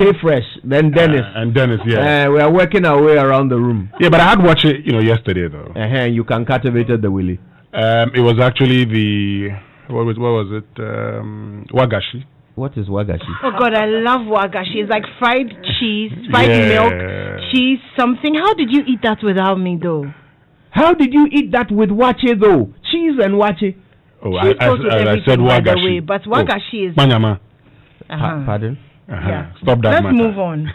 Stay Fresh, then Dennis. And Dennis, yeah. We are working our way around the room. Yeah, but I had watched it, yesterday though. You can cultivate the willy. It was actually what was it? Wagashi. What is wagashi? Oh God, I love wagashi. It's like fried cheese, fried milk, cheese, something. How did you eat that without me, though? How did you eat that with wache, though? Cheese and wache. Oh, I said wagashi. But wagashi is. Manyama. Pardon? Yeah. Stop that. Let's move on.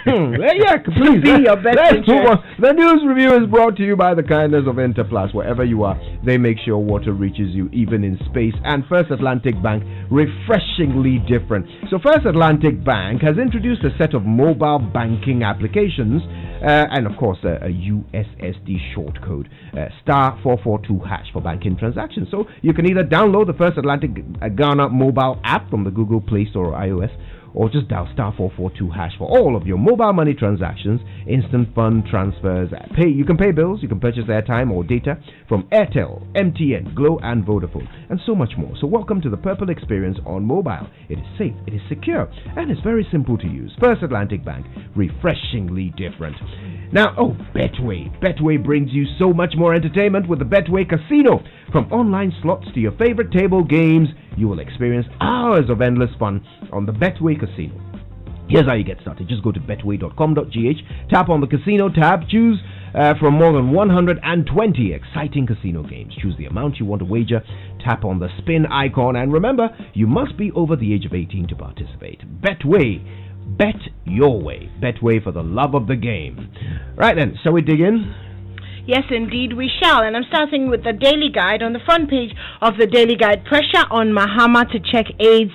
Yeah, please. Be your best let's move on. The news review is brought to you by the kindness of Interplus. Wherever you are, they make sure water reaches you, even in space. And First Atlantic Bank, refreshingly different. So First Atlantic Bank has introduced a set of mobile banking applications, and of course a USSD short code, star 442# for banking transactions. So you can either download the First Atlantic Ghana mobile app from the Google Play Store or iOS, or just dial star 442# for all of your mobile money transactions, instant fund transfers. You can pay bills, you can purchase airtime or data from Airtel, MTN, Glo, and Vodafone, and so much more. So welcome to the Purple experience on mobile. It is safe, it is secure, and it's very simple to use. First Atlantic Bank, refreshingly different. Now, Betway. Betway brings you so much more entertainment with the Betway Casino. From online slots to your favorite table games, you will experience hours of endless fun on the Betway Casino. Here's how you get started. Just go to betway.com.gh, tap on the casino tab, choose from more than 120 exciting casino games. Choose the amount you want to wager, tap on the spin icon, and remember, you must be over the age of 18 to participate. Betway. Bet your way. Betway, for the love of the game. Right then, shall we dig in? Yes, indeed, we shall. And I'm starting with the Daily Guide. On the front page of the Daily Guide, pressure on Mahama to check AIDS.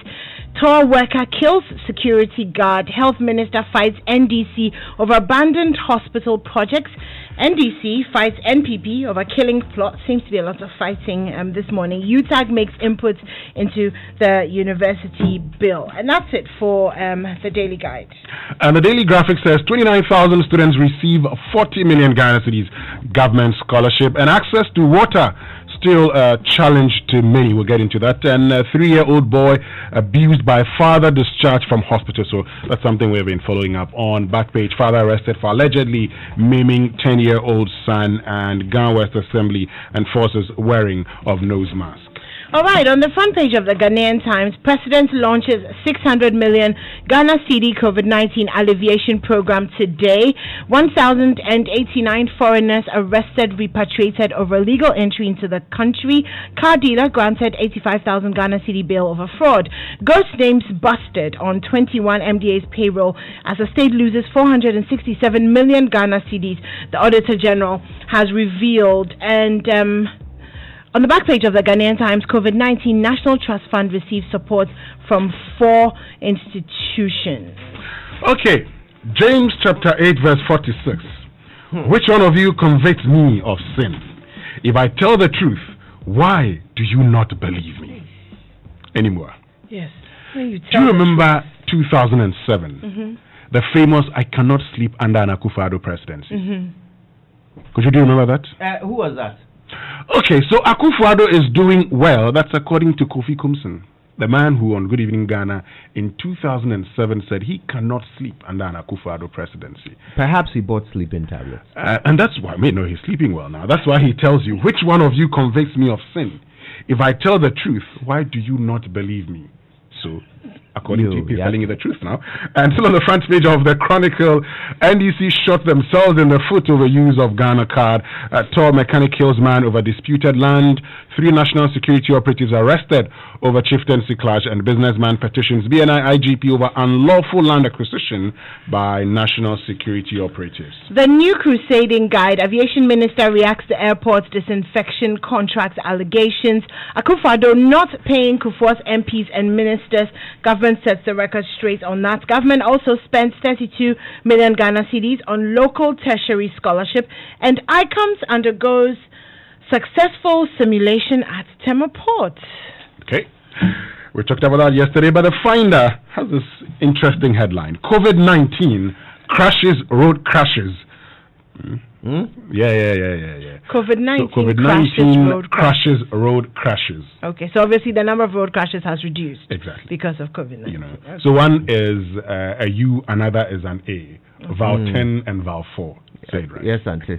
Tour worker kills security guard. Health minister fights NDC over abandoned hospital projects. NDC fights NPP over killing plot. Seems to be a lot of fighting this morning. UTAG makes inputs into the university bill. And that's it for the Daily Guide. And the Daily Graphic says 29,000 students receive 40 million Ghana cedis government scholarship, and access to water still a challenge to many. We'll get into that. And a 3-year-old boy abused by father discharged from hospital. So that's something we've been following up on. Back page, father arrested for allegedly maiming 10-year-old son, and Ghana West Assembly enforces wearing of nose mask. All right, on the front page of the Ghanaian Times, President launches 600 million Ghana cedi COVID-19 alleviation program today. 1,089 foreigners arrested, repatriated over legal entry into the country. Car dealer granted 85,000 Ghana cedi bail over fraud. Ghost names busted on 21 MDA's payroll as the state loses 467 million Ghana cedis, the Auditor General has revealed. And on the back page of the Ghanaian Times, COVID-19 National Trust Fund receives support from 4 institutions. Okay, James chapter 8 verse 46. Which one of you convicts me of sin? If I tell the truth, why do you not believe me? Anymore. Yes. Do you remember 2007? The famous I cannot sleep under an Akufo-Addo presidency. Could you remember that? Who was that? Okay, so Akufo-Addo is doing well. That's according to Kofi Kumson, the man who on Good Evening Ghana in 2007 said he cannot sleep under an Akufo-Addo presidency. Perhaps he bought sleeping tablets. And that's why, he's sleeping well now. That's why he tells you, which one of you convicts me of sin? If I tell the truth, why do you not believe me? So, according to you, he's telling you the truth now. And still on the front page of the Chronicle, NDC shot themselves in the foot over use of Ghana card. Tall mechanic kills man over disputed land. 3 national security operatives arrested over chieftaincy clash, and businessman petitions BNI IGP over unlawful land acquisition by national security operatives. The new crusading guide, aviation minister reacts to airport's disinfection contract allegations. Akufo-Addo not paying Kufuor's MPs and ministers. Government sets the record straight on that. Government also spent 32 million Ghana cedis on local tertiary scholarship, and ICOMS undergoes successful simulation at Tema Port. Okay. We talked about that yesterday, but the Finder has this interesting headline. COVID-19 crashes road crashes. Yeah. COVID-19, so COVID-19 crashes road crashes. Okay, so obviously the number of road crashes has reduced. Exactly. Because of COVID-19. Okay. So one is a U, another is an A. Val 10 and Val 4. Say it right. Yes, Auntie.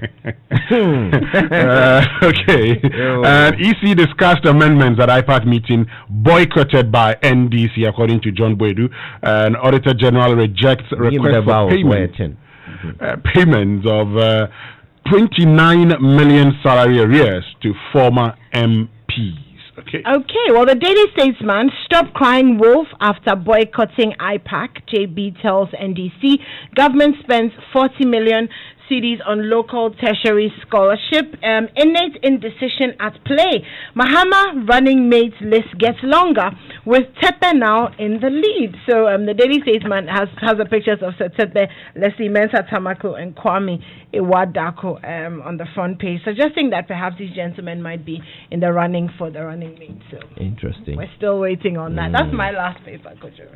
Okay. And EC discussed amendments at IPAC meeting boycotted by NDC, according to John Boedu. And Auditor General rejects request for payments of 29 million salary arrears to former MPs. Okay, well, the Daily Statesman stopped crying wolf after boycotting IPAC. JB tells NDC government spends 40 million cedis on local tertiary scholarship. Innate indecision at play. Mahama running mates list gets longer with Tepe now in the lead. So the Daily Statesman has the pictures of Tepe, Leslie Mensah Tamako and Kwame Iwadako on the front page, suggesting that perhaps these gentlemen might be in the running for the running mate. So interesting. We're still waiting on that. That's my last paper, Kojo.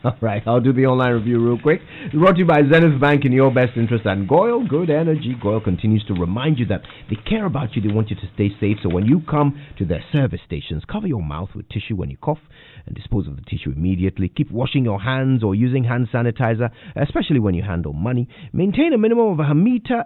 All right, I'll do the online review real quick. It's brought to you by Zenith Bank, in your best interest, and Goyle Good Energy. Goyle continues to remind you that they care about you. They want you to stay safe. So when you come to their service stations, cover your mouth with tissue when you cough and dispose of the tissue immediately. Keep washing your hands or using hand sanitizer, especially when you handle money. Maintain a minimum of 1.5 meters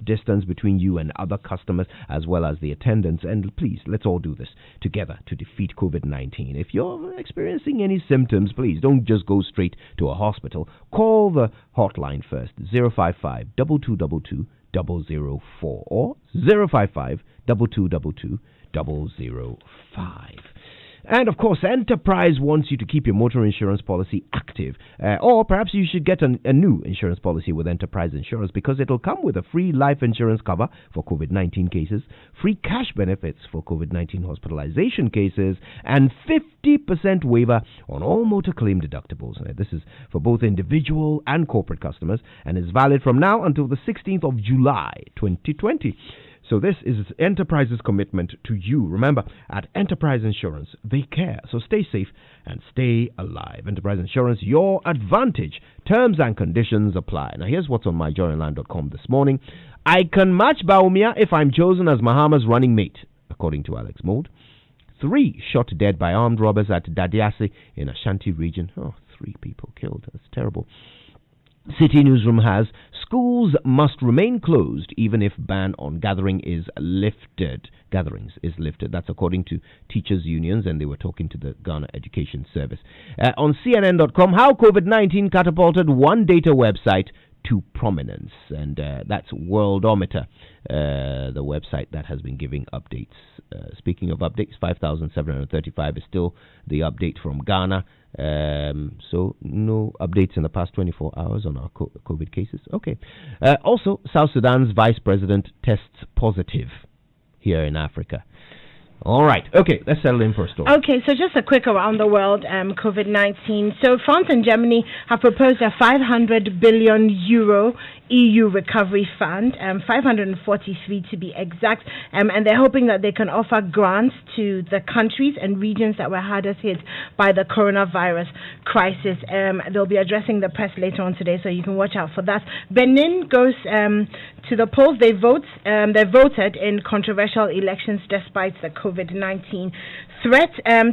distance between you and other customers, as well as the attendants. And please, let's all do this together to defeat COVID-19. If you're experiencing any symptoms, please don't just go straight to a hospital. Call the hotline first, 055 2222 004 or 055 2222 005. And of course, Enterprise wants you to keep your motor insurance policy active. Or perhaps you should get a new insurance policy with Enterprise Insurance, because it'll come with a free life insurance cover for COVID-19 cases, free cash benefits for COVID-19 hospitalization cases, and 50% waiver on all motor claim deductibles. This is for both individual and corporate customers and is valid from now until the 16th of July 2020. So this is Enterprise's commitment to you. Remember, at Enterprise Insurance, they care. So stay safe and stay alive. Enterprise Insurance, your advantage. Terms and conditions apply. Now here's what's on myjoyonline.com this morning. I can match Baumia if I'm chosen as Mahama's running mate, according to Alex Mould. 3 shot dead by armed robbers at Dadiasi in Ashanti region. 3 people killed. That's terrible. City Newsroom has schools must remain closed even if ban on gatherings is lifted. That's according to teachers' unions, and they were talking to the Ghana Education Service. On CNN.com, how COVID-19 catapulted one data website to prominence, and that's Worldometer, the website that has been giving updates. Speaking of updates, 5,735 is still the update from Ghana. So no updates in the past 24 hours on our COVID cases. Okay. Also, South Sudan's vice president tests positive here in Africa. All right. Okay, let's settle in for a story. Okay, so just a quick around the world COVID-19. So France and Germany have proposed a 500 billion euro EU recovery fund, 543 to be exact, and they're hoping that they can offer grants to the countries and regions that were hardest hit by the coronavirus crisis. They'll be addressing the press later on today, so you can watch out for that. Benin goes to the polls. They voted in controversial elections despite the COVID-19 threat.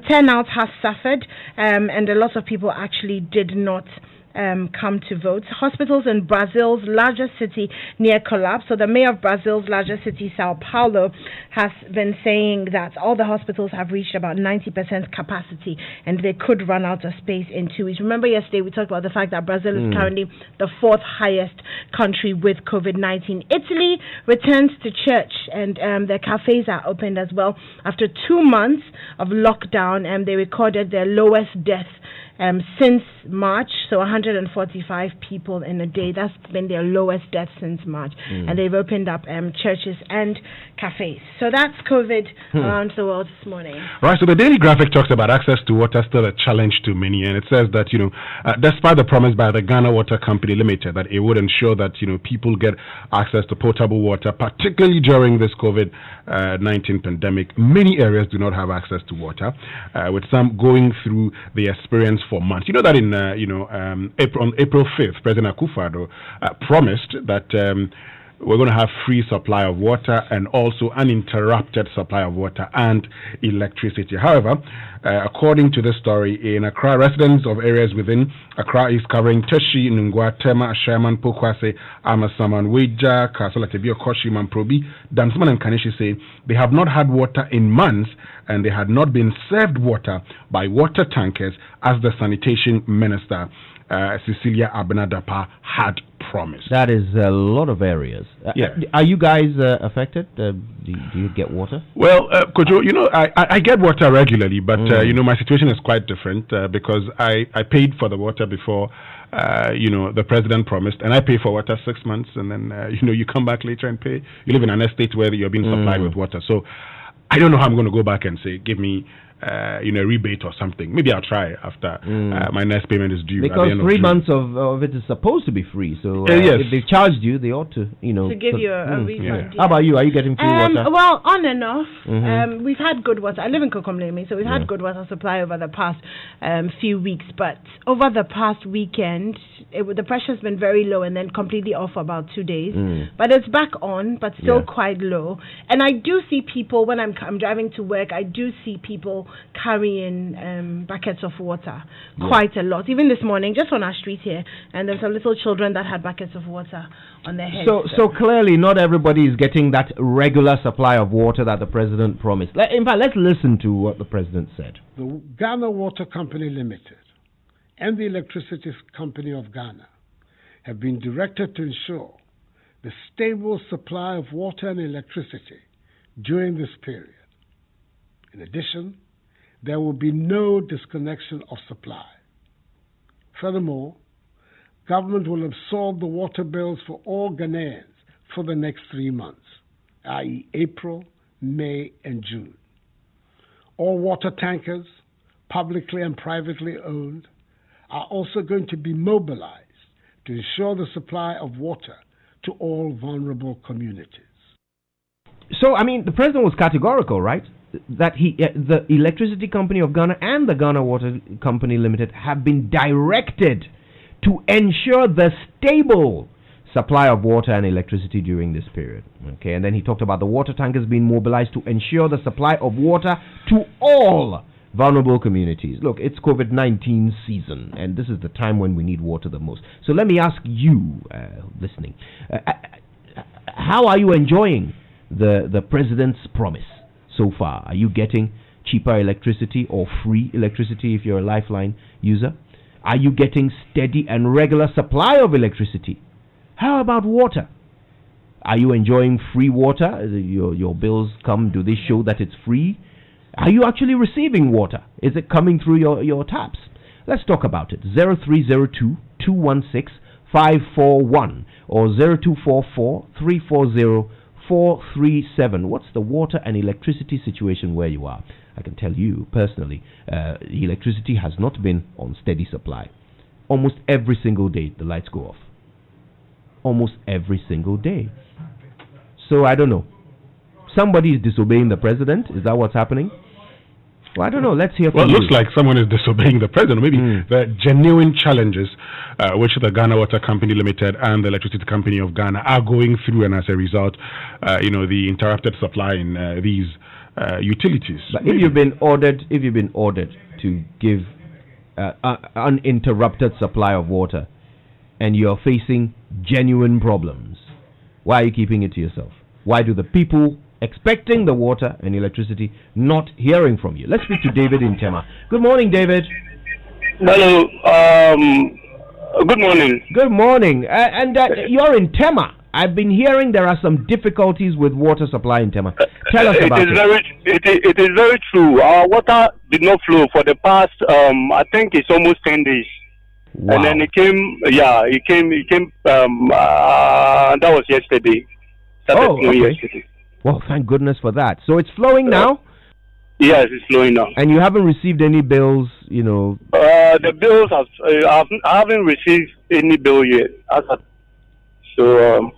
Turnout has suffered, and a lot of people actually did not come to vote. Hospitals in Brazil's largest city near collapse. So the mayor of Brazil's largest city, Sao Paulo, has been saying that all the hospitals have reached about 90% capacity and they could run out of space in 2 weeks. Remember yesterday we talked about the fact that Brazil is currently the 4th highest country with COVID-19. Italy returns to church and their cafes are opened as well. After 2 months of lockdown, they recorded their lowest death since March, so 145 people in a day. That's been their lowest death since March. And they've opened up churches and cafes. So that's COVID around the world this morning. Right, so the Daily Graphic talks about access to water still a challenge to many, and it says that, despite the promise by the Ghana Water Company Limited that it would ensure that, people get access to potable water, particularly during this COVID-19 pandemic, many areas do not have access to water, with some going through the experience for months. You know that in on April 5th, President Akufo-Addo promised that we're going to have free supply of water and also uninterrupted supply of water and electricity. However, according to this story, in Accra, residents of areas within Accra East covering Teshi, Nungwa, Tema, Sherman, Pokwase, Amasaman, Weja, Kasola, Tebio, Koshi, Mamprobi, Damsman and Kanishi say they have not had water in months and they had not been served water by water tankers as the sanitation minister, Cecilia Abenadapa, had promised. That is a lot of areas. Are you guys affected? Do you get water? Well, Kojo, I get water regularly, but my situation is quite different because I paid for the water before the president promised, and I pay for water 6 months, and then you come back later and pay. You live in an estate where you're being supplied with water, so I don't know how I'm going to go back and say, give me a rebate or something. Maybe I'll try after my next payment is due. Because 3 months of it is supposed to be free. So if they've charged you, they ought to, to give you a refund. Yeah. How about you? Are you getting free water? Well, on and off. We've had good water. I live in Kokomlemi, so we've had good water supply over the past few weeks. But over the past weekend, the pressure's been very low and then completely off for about 2 days. But it's back on, but still quite low. And I do see people, when I'm driving to work, I do see people carrying buckets of water quite a lot. Even this morning, just on our street here, and there's some little children that had buckets of water on their heads. So clearly not everybody is getting that regular supply of water that the president promised. In fact, let's listen to what the president said. The Ghana Water Company Limited and the Electricity Company of Ghana have been directed to ensure the stable supply of water and electricity during this period. In addition, there will be no disconnection of supply. Furthermore, government will absorb the water bills for all Ghanaians for the next 3 months, i.e. April, May, and June. All water tankers, publicly and privately owned, are also going to be mobilized to ensure the supply of water to all vulnerable communities. So, the president was categorical, right? That the Electricity Company of Ghana and the Ghana Water Company Limited have been directed to ensure the stable supply of water and electricity during this period. Okay, and then he talked about the water tankers being mobilized to ensure the supply of water to all vulnerable communities. Look, it's COVID-19 season, and this is the time when we need water the most. So let me ask you, listening, how are you enjoying the president's promise so far? Are you getting cheaper electricity or free electricity if you're a Lifeline user? Are you getting steady and regular supply of electricity? How about water? Are you enjoying free water? Your bills come, do they show that it's free? Are you actually receiving water? Is it coming through your taps? Let's talk about it. 0302-216-541 or 0244-340-437. What's the water and electricity situation where you are? I can tell you personally, electricity has not been on steady supply. Almost every single day the lights go off. Almost every single day. So I don't know. Somebody is disobeying the president. Is that what's happening? Well, I don't know. Let's hear from you. Well, it looks like someone is disobeying the president. Maybe the genuine challenges which the Ghana Water Company Limited and the Electricity Company of Ghana are going through, and as a result, the interrupted supply in these utilities. But if you've been ordered to give uninterrupted supply of water, and you're facing genuine problems, why are you keeping it to yourself? Why do the people expecting the water and electricity not hearing from you? Let's speak to David in Tema. Good morning, David. Hello. Good morning. Good morning. And you're in Tema. I've been hearing there are some difficulties with water supply in Tema. Tell us about it. It is very true. Our water did not flow for the past, I think it's almost 10 days. Wow. And then it came, that was yesterday. Okay. Yesterday. Well, thank goodness for that. So it's flowing now? Yes, it's flowing now. And you haven't received any bills, The bills, I haven't received any bill yet. So,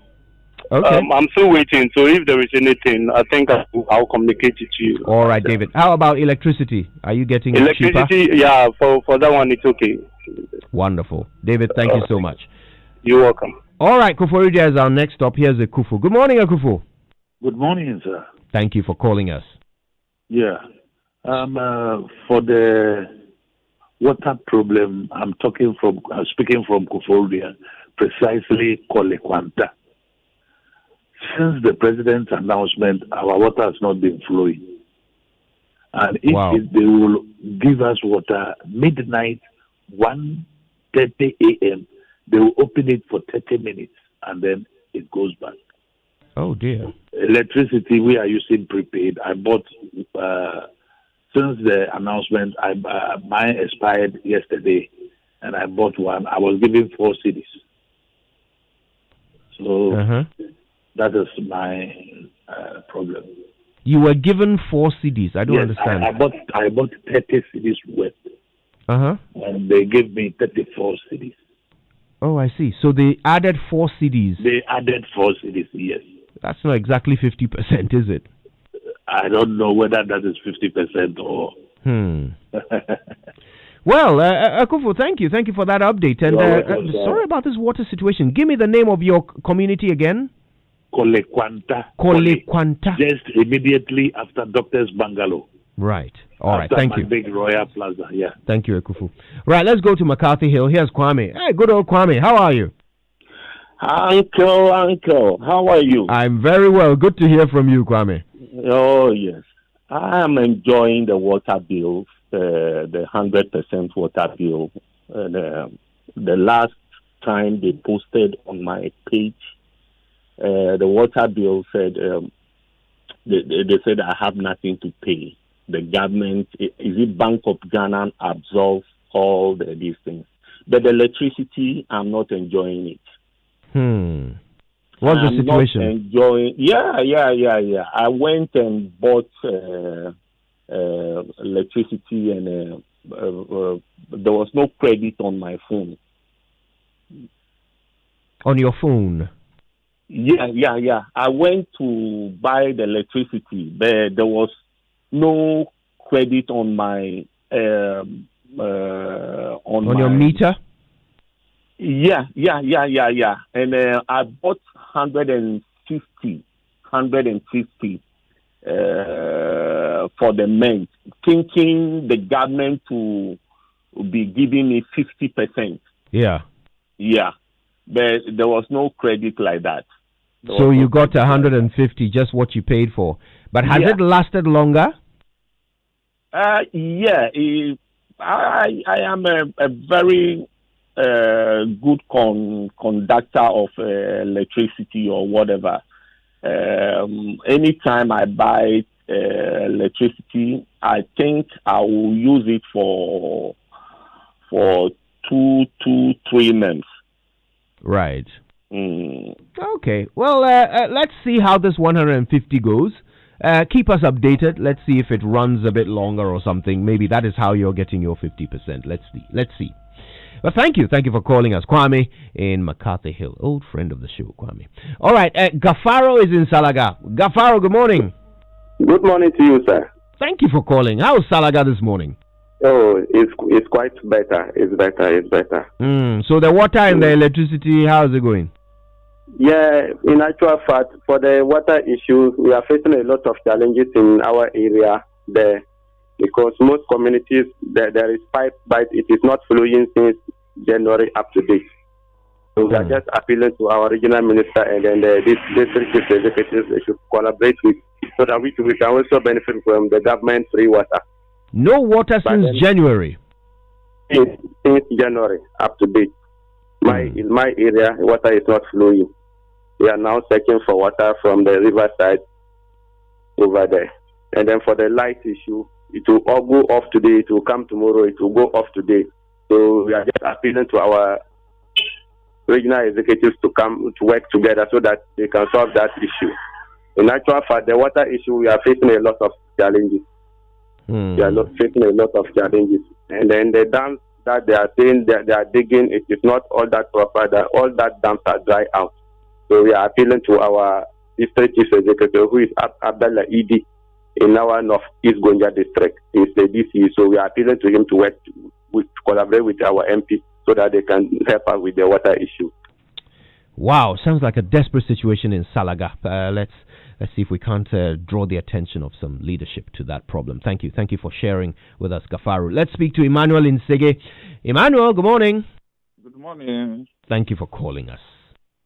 okay. I'm still waiting. So if there is anything, I think I'll communicate it to you. All right, David. How about electricity? Are you getting electricity? Cheaper? Yeah, for that one, it's okay. Wonderful. David, thank you so much. You're welcome. All right, Kuforidia is our next stop. Here's Akufo. Good morning, Akufo. Good morning, sir. Thank you for calling us. Yeah. For the water problem, I'm speaking from Kuforidia, precisely Kolekwanta. Since the president's announcement, our water has not been flowing. And if they will give us water midnight, 1:30 a.m., they will open it for 30 minutes and then it goes back. Oh, dear. Electricity, we are using prepaid. I bought, since the announcement, mine expired yesterday and I bought one. I was given 4 cedis. So that is my problem. You were given 4 CDs. I don't understand. I bought 30 CDs worth. And they gave me 34 CDs. Oh, I see. So they added 4 CDs. They added 4 CDs, yes. That's not exactly 50%, is it? I don't know whether that is 50% or... Well, Akufo, thank you. Thank you for that update. And sorry about this water situation. Give me the name of your community again. Kolekwanta. Kolekwanta. Just immediately after Doctor's Bungalow. Right. All right. Thank you. Big Royal Plaza. Yeah. Thank you, Akufu. Right. Let's go to McCarthy Hill. Here's Kwame. Hey, good old Kwame. How are you? Uncle. How are you? I'm very well. Good to hear from you, Kwame. Oh, yes. I am enjoying the water bill, the 100% water bill. The last time they posted on my page, the water bill said, they said I have nothing to pay. The government, is it Bank of Ghana, absorbs all these things. But the electricity, I'm not enjoying it. What's the situation? Not enjoying. Yeah. I went and bought electricity, and there was no credit on my phone. On your phone? Yeah. I went to buy the electricity, but there was no credit on my on your meter. Yeah. And I bought 150 for the month, thinking the government to be giving me 50%. Yeah. But there was no credit like that. So you got 150, just what you paid for. But has it lasted longer? Yeah. I am a very good conductor of electricity or whatever. Anytime I buy electricity, I think I will use it for 2-3 months. Right. Okay. Well, let's see how this 150 goes. Keep us updated. Let's see if it runs a bit longer or something. Maybe that is how you're getting your 50%. Let's see. But thank you for calling us. Kwame in McCarthy Hill, old friend of the show, Kwame. All right, Gafaro is in Salaga. Gafaro, good morning. Good morning to you, sir. Thank you for calling. How's Salaga this morning? Oh, it's quite better. It's better. So the water and the electricity, how is it going? Yeah, in actual fact, for the water issue, we are facing a lot of challenges in our area there, because most communities, there is pipe, but it is not flowing since January up to date. So we are just appealing to our regional minister and then this district executives, they should collaborate with, so that we can also benefit from the government free water. No water since January? Since January up to date. In my area, water is not flowing. We are now searching for water from the riverside over there. And then for the light issue, it will all go off today. It will come tomorrow. It will go off today. So we are just appealing to our regional executives to come to work together so that they can solve that issue. In actual fact, the water issue, we are facing a lot of challenges. We are facing a lot of challenges. And then the dams that they are saying that they are digging, it is not all that proper. That all that dams are dry out. So we are appealing to our district chief executive, who is Abdallah Idi, in our Northeast Gonja district. He's the DC. So we are appealing to him to work to collaborate with our MP so that they can help us with the water issue. Wow, sounds like a desperate situation in Salaga. Let's see if we can't draw the attention of some leadership to that problem. Thank you for sharing with us, Gafaru. Let's speak to Emmanuel in Sege. Emmanuel, good morning. Good morning. Thank you for calling us.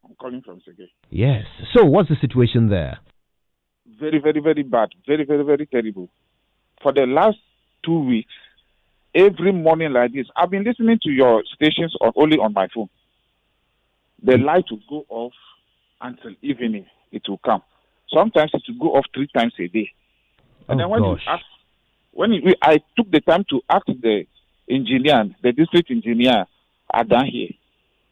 I'm calling from Sege. Yes. So, what's the situation there? Very, very, very bad. Very, very, very terrible. For the last 2 weeks, every morning like this, I've been listening to your stations only on my phone. The light will go off until evening. It will come. Sometimes it will go off 3 times a day. And then I took the time to ask the engineer, the district engineer, down here.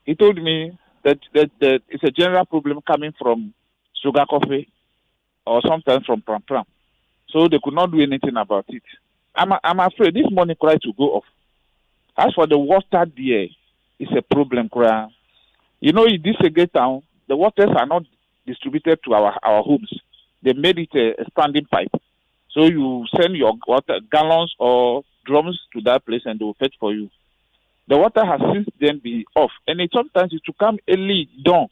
He told me that it's a general problem coming from sugar coffee or sometimes from pram. So they could not do anything about it. I'm afraid this morning cry to go off. As for the water there, it's a problem. You know, in this Sege town, the waters are not distributed to our homes. They made it a standing pipe. So you send your water gallons or drums to that place and they will fetch for you. The water has since then been off. And sometimes it will come early dawn.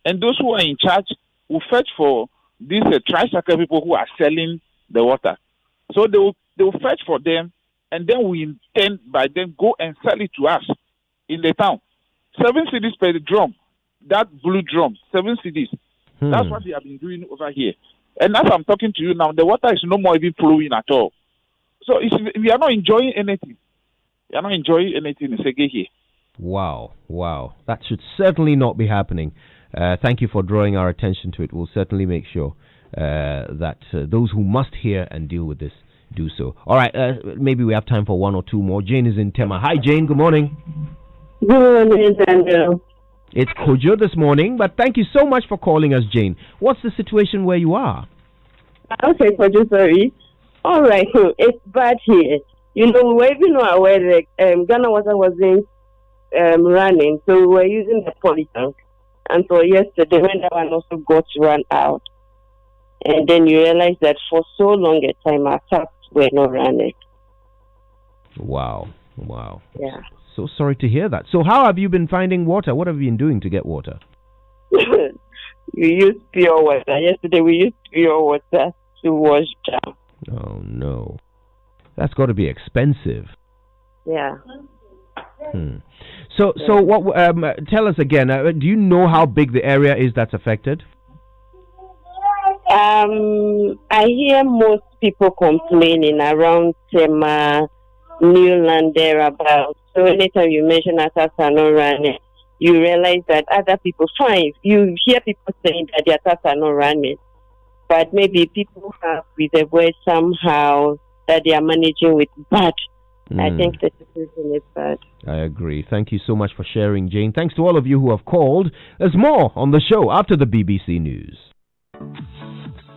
And those who are in charge will fetch for these tricycle people who are selling the water. So they will fetch for them, and then we intend by then go and sell it to us in the town. 7 cedis per drum, that blue drum, 7 cedis. That's what they have been doing over here. And as I'm talking to you now, the water is no more even flowing at all. So we are not enjoying anything. We are not enjoying anything in Sege here. Wow. That should certainly not be happening. Thank you for drawing our attention to it. We'll certainly make sure that those who must hear and deal with this do so. All right, maybe we have time for 1 or 2 more. Jane is in Tema. Hi, Jane. Good morning. Good morning, Daniel. It's Kojo this morning, but thank you so much for calling us, Jane. What's the situation where you are? Okay, Kojo, sorry. All right, it's bad here. You know, we were even aware that Ghana Water wasn't running, so we were using the poly tank until yesterday when that one also got run out. And then you realize that for so long a time, our taps were not running. Wow. Yeah. So sorry to hear that. So how have you been finding water? What have you been doing to get water? We used pure water. Yesterday we used pure water to wash down. Oh, no. That's got to be expensive. Yeah. So what? Tell us again. Do you know how big the area is that's affected? I hear most people complaining around Tema, Newland, thereabouts. So anytime you mention our taps are not running, you realize that other people, fine, you hear people saying that their taps are not running, but maybe people have with the word somehow that they are managing with bad. I think the situation is bad. I agree. Thank you so much for sharing, Jane. Thanks to all of you who have called. There's more on the show after the BBC News.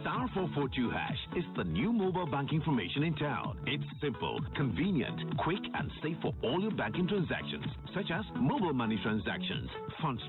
Star 442 hash is the new mobile banking information in town. It's simple, convenient, quick, and safe for all your banking transactions, such as mobile money transactions, funds